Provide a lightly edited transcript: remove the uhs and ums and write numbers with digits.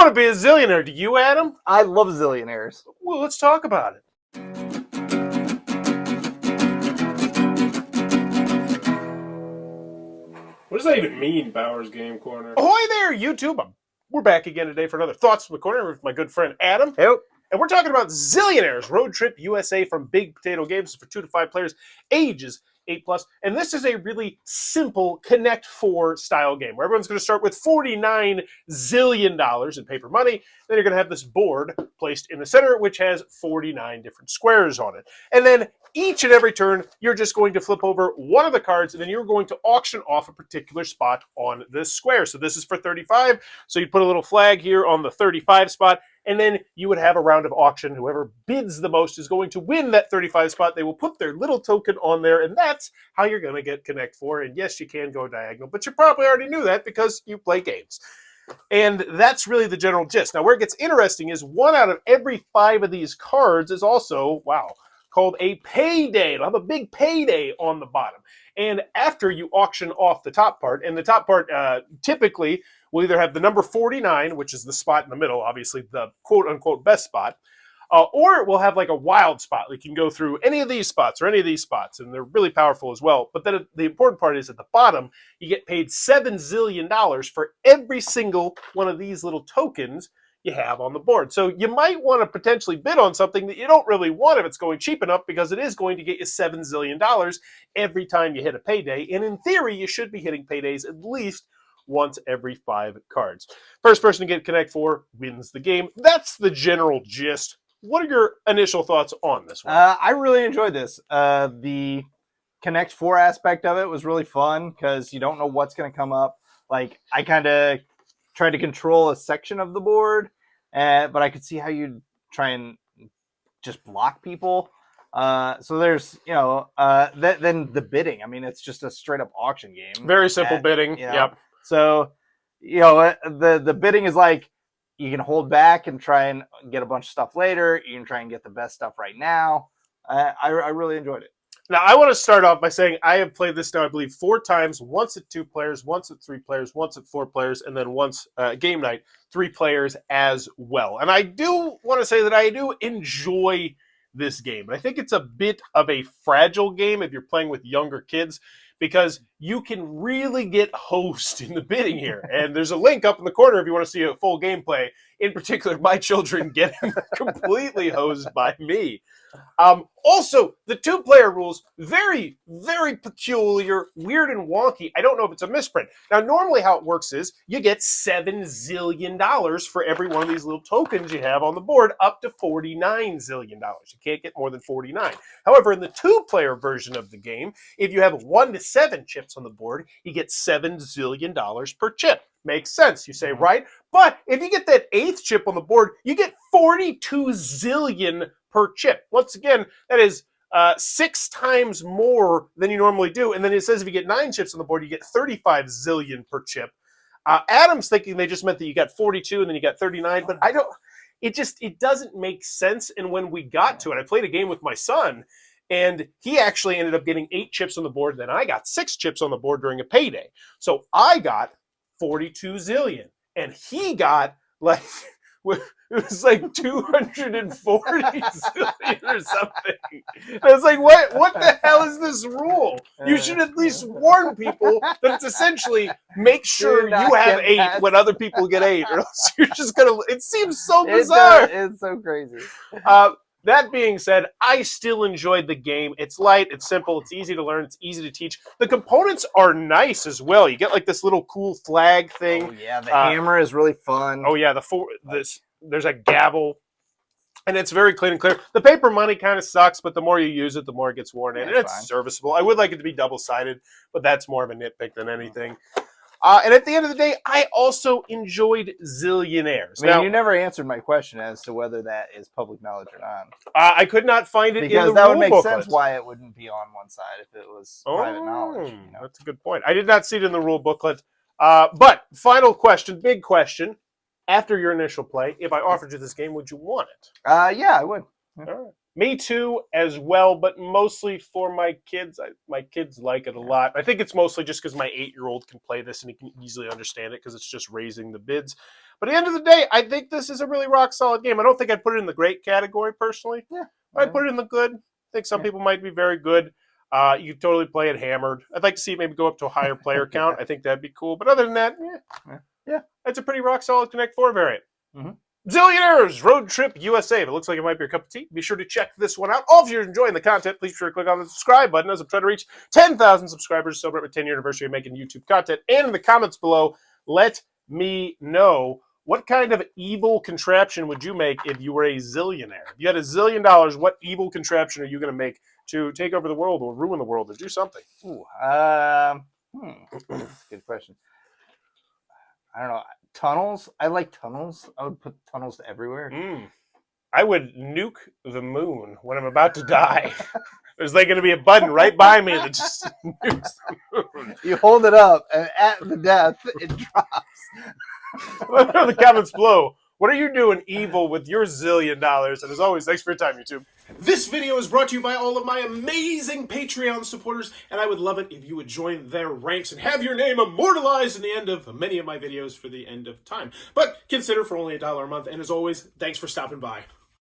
want to be a zillionaire. Do you, Adam? I love Zillionaires. Well, let's talk about it. What does that even mean, Bauer's Game Corner? Ahoy there, YouTube. We're back again today for another Thoughts from the Corner with my good friend Adam. Yep. And we're talking about Zillionaires, Road Trip USA from Big Potato Games for 2 to 5 players, ages 8+. And this is a really simple Connect 4 style game where everyone's going to start with $49 zillion in paper money. Then you're going to have this board placed in the center, which has 49 different squares on it. And then each and every turn, you're just going to flip over one of the cards, and then you're going to auction off a particular spot on this square. So this is for 35. So you put a little flag here on the 35 spot, and then you would have a round of auction. Whoever bids the most is going to win that 35 spot. They will put their little token on there, and that's how you're going to get Connect 4. And yes, you can go diagonal, but you probably already knew that because you play games. And that's really the general gist. Now, where it gets interesting is 1 out of every 5 of these cards is also, wow, called a payday. It'll have a big payday on the bottom. And after you auction off the top part, and the top part typically will either have the number 49, which is the spot in the middle, obviously the quote-unquote best spot, or it will have like a wild spot. Like you can go through any of these spots or any of these spots, and they're really powerful as well. But then the important part is at the bottom, you get paid $7 zillion for every single one of these little tokens you have on the board. So you might want to potentially bid on something that you don't really want if it's going cheap enough, because it is going to get you $7 zillion every time you hit a payday. And in theory, you should be hitting paydays at least once every 5 cards. First person to get Connect 4 wins the game. That's the general gist. What are your initial thoughts on this one? I really enjoyed this. The Connect 4 aspect of it was really fun because you don't know what's going to come up. Like, I kind of tried to control a section of the board, but I could see how you'd try and just block people. So there's, then the bidding. I mean, it's just a straight up auction game. Very simple bidding. Yep. So, the bidding is like, you can hold back and try and get a bunch of stuff later. You can try and get the best stuff right now. I really enjoyed it. Now, I want to start off by saying I have played this now, I believe, 4 times, once at 2 players, once at 3 players, once at 4 players, and then once game night, 3 players as well. And I do want to say that I do enjoy this game. And I think it's a bit of a fragile game if you're playing with younger kids, because you can really get hosed in the bidding here. And there's a link up in the corner if you want to see a full gameplay. In particular, my children getting completely hosed by me. Also, the 2-player rules, very, very peculiar, weird and wonky. I don't know if it's a misprint. Now, normally how it works is you get $7 zillion for every one of these little tokens you have on the board, up to $49 zillion. You can't get more than 49. However, in the 2-player version of the game, if you have 1 to 7 chips on the board, you get $7 zillion per chip. Makes sense, you say, right? But if you get that 8th chip on the board, you get 42 zillion per chip. Once again, that is 6 times more than you normally do. And then it says if you get 9 chips on the board, you get 35 zillion per chip. Adam's thinking they just meant that you got 42 and then you got 39, but I don't. It doesn't make sense. And when we got to it, I played a game with my son, and he actually ended up getting 8 chips on the board. Then I got 6 chips on the board during a payday. So I got 42 zillion, and he got like, it was like 240 zillion or something. And I was like, what the hell is this rule? You should at least warn people that it's essentially make sure you have 8 when other people get 8, or else you're just gonna, it seems so bizarre. It's so crazy. That being said, I still enjoyed the game. It's light, it's simple, it's easy to learn, it's easy to teach. The components are nice as well. You get like this little cool flag thing. Oh yeah, the hammer is really fun. Oh yeah, there's a gavel, and it's very clean and clear. The paper money kind of sucks, but the more you use it, the more it gets worn in, and it's serviceable. I would like it to be double-sided, but that's more of a nitpick than anything. And at the end of the day, I also enjoyed Zillionaires. I mean, you never answered my question as to whether that is public knowledge or not. I could not find it in the rule booklet. Because that would make sense why it wouldn't be on one side if it was private knowledge. That's a good point. I did not see it in the rule booklet. But final question, big question. After your initial play, if I offered you this game, would you want it? Yeah, I would. All right. Me too, as well, but mostly for my kids. My kids like it a lot. I think it's mostly just because my 8-year-old can play this and he can easily understand it because it's just raising the bids. But at the end of the day, I think this is a really rock solid game. I don't think I'd put it in the great category personally. Yeah. I'd put it in the good. I think some people might be very good. You could totally play it hammered. I'd like to see it maybe go up to a higher player count. I think that'd be cool. But other than that, yeah, that's a pretty rock solid Connect 4 variant. Mm-hmm. Zillionaires Road Trip USA. If it looks like it might be your cup of tea, be sure to check this one out. Also, if you're enjoying the content, please be sure to click on the subscribe button as I'm trying to reach 10,000 subscribers to celebrate my 10-year anniversary of making YouTube content. And in the comments below, let me know what kind of evil contraption would you make if you were a zillionaire? If you had $1 zillion, what evil contraption are you going to make to take over the world or ruin the world or do something? Ooh, that's a good question. I don't know. Tunnels? I like tunnels. I would put tunnels everywhere. I would nuke the moon when I'm about to die. There's like going to be a button right by me that just nukes the moon. You hold it up, and at the death, it drops. Let me know in the comments below. What are you doing evil with your $1 zillion? And as always, thanks for your time, YouTube. This video is brought to you by all of my amazing Patreon supporters, and I would love it if you would join their ranks and have your name immortalized in the end of many of my videos for the end of time. But consider for only $1 a month, and as always, thanks for stopping by.